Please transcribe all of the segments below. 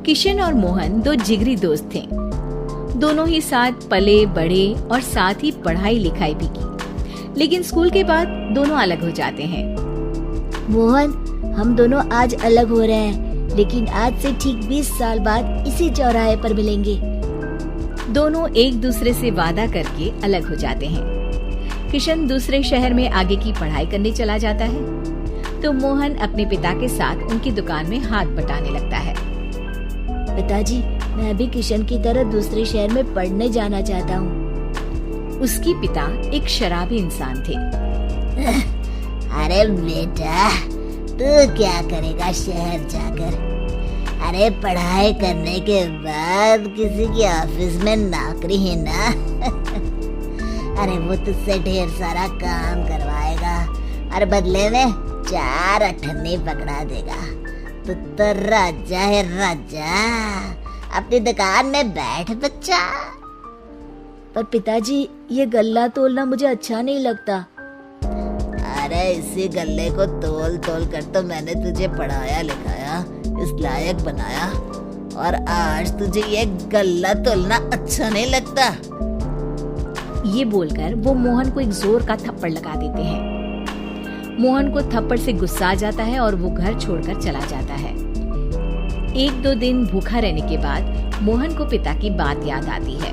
किशन और मोहन दो जिगरी दोस्त थे। दोनों ही साथ पले बड़े और साथ ही पढ़ाई लिखाई भी की, लेकिन स्कूल के बाद दोनों अलग हो जाते हैं। मोहन, हम दोनों आज अलग हो रहे हैं, लेकिन आज से ठीक 20 साल बाद इसी चौराहे पर मिलेंगे। दोनों एक दूसरे से वादा करके अलग हो जाते हैं। किशन दूसरे शहर में आगे की पढ़ाई करने चला जाता है, तो मोहन अपने पिता के साथ उनकी दुकान में हाथ बटाने लगता है। पिताजी, मैं भी किशन की तरह दूसरे शहर में पढ़ने जाना चाहता हूँ। उसके पिता एक शराबी इंसान थे। अरे बेटा, तू क्या करेगा शहर जाकर? अरे पढ़ाई करने के बाद किसी की ऑफिस में नौकरी है ना। अरे वो तुझसे ढेर सारा काम करवाएगा और बदले में 4 अठन्नी पकड़ा देगा। तो राजा है राजा, अपनी दुकान में बैठ बच्चा। पर पिताजी, ये गल्ला तोलना मुझे अच्छा नहीं लगता। अरे इसी गल्ले को तोल तोल कर तो मैंने तुझे पढ़ाया लिखाया, इस लायक बनाया, और आज तुझे ये गल्ला तोलना अच्छा नहीं लगता। ये बोलकर वो मोहन को एक जोर का थप्पड़ लगा देते हैं। मोहन को थप्पड़ से गुस्सा आ जाता है और वो घर छोड़कर चला जाता है। 1-2 दिन भूखा रहने के बाद मोहन को पिता की बात याद आती है।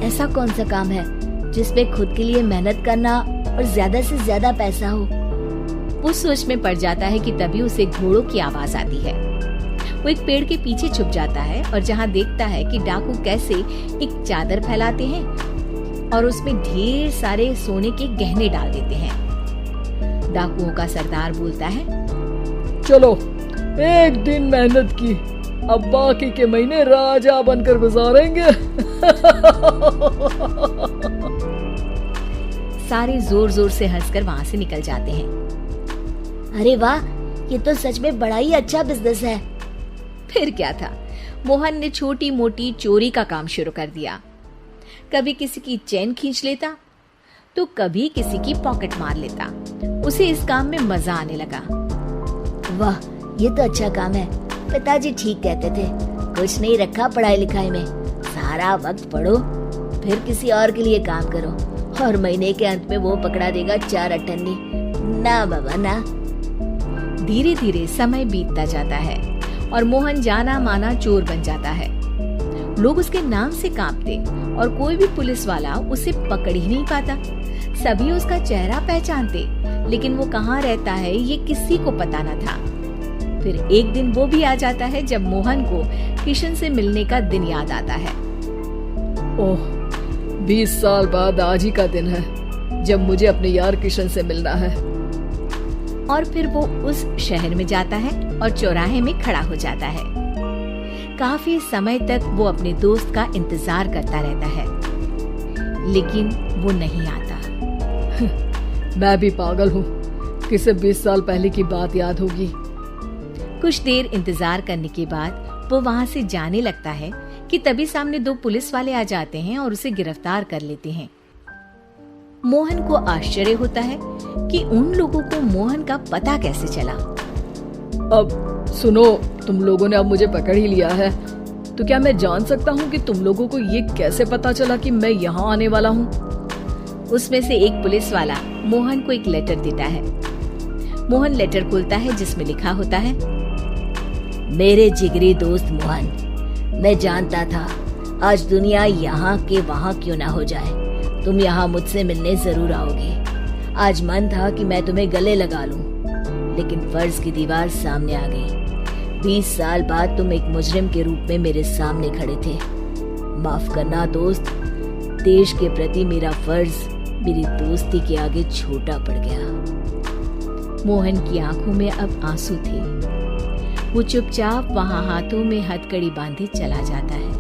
ऐसा कौन सा काम है जिसमें खुद के लिए मेहनत करना और ज्यादा से ज्यादा पैसा हो? वो सोच में पड़ जाता है कि तभी उसे घोड़ों की आवाज आती है। वो एक पेड़ के पीछे छुप जाता है और जहाँ देखता है कि डाकू कैसे एक चादर फैलाते हैं और उसमें ढेर सारे सोने के गहने डाल देते हैं। डाकुओं का सरदार बोलता है, चलो, एक दिन मेहनत की, अब बाकी के महीने राजा बनकर गुजारेंगे। सारे जोर जोर से हंसकर वहाँ से निकल जाते हैं। अरे वाह, ये तो सच में बड़ा ही अच्छा बिजनेस है। फिर क्या था, मोहन ने छोटी मोटी चोरी का काम शुरू कर दिया। कभी किसी की चेन खींच लेता, तो कभी किसी की पॉकेट मार लेता। उसे इस काम में मजा आने लगा। वाह, ये तो अच्छा काम है। पिताजी ठीक कहते थे, कुछ नहीं रखा पढ़ाई लिखाई में, सारा वक्त पढ़ो, फिर किसी और के लिए काम करो, और महीने के अंत में वो पकड़ा देगा 4 अठन्नी। ना बाबा ना। धीरे धीरे समय बीतता जाता है और मोहन जाना माना चोर बन जाता है। लोग उसके नाम से कांपते और कोई भी पुलिस वाला उसे पकड़ ही नहीं पाता। सभी उसका चेहरा पहचानते, लेकिन वो कहाँ रहता है ये किसी को पता न था। फिर एक दिन वो भी आ जाता है जब मोहन को किशन से मिलने का दिन याद आता है। ओह, 20 साल बाद आज ही का दिन है जब मुझे अपने यार किशन से मिलना है। और फिर वो उस शहर में जाता है और चौराहे में खड़ा हो जाता है। काफी समय तक वो अपने दोस्त का इंतजार करता रहता है, लेकिन वो नहीं आता। मैं भी पागल हूँ, किसे 20 साल पहले की बात याद होगी। कुछ देर इंतजार करने के बाद वो वहाँ से जाने लगता है कि तभी सामने 2 पुलिस वाले आ जाते हैं और उसे गिरफ्तार कर लेते हैं। मोहन को आश्चर्य होता है कि उन लोगों को मोहन का पता कैसे चला। अब सुनो, तुम लोगों ने अब मुझे पकड़ ही लिया है, तो क्या मैं जान सकता हूँ कि तुम लोगों को ये कैसे पता चला कि मैं यहाँ आने वाला हूँ? उसमें से एक पुलिस वाला मोहन को एक लेटर देता है। मोहन लेटर खोलता है जिसमें लिखा होता है, मेरे जिगरी दोस्त मोहन, मैं जानता था आज दुनिया यहाँ के वहाँ क्यों ना हो जाए, तुम यहाँ मुझसे मिलने जरूर आओगे। आज मन था कि मैं तुम्हें गले लगा लूं, लेकिन फर्ज की दीवार सामने आ गई। 20 साल बाद तुम एक मुजरिम के रूप में मेरे सामने खड़े थे। माफ करना दोस्त, देश के प्रति मेरा फर्ज मेरी दोस्ती के आगे छोटा पड़ गया। मोहन की आंखों में अब आंसू थे। वो चुपचाप वहां हाथों में हथकड़ी बांधे चला जाता है।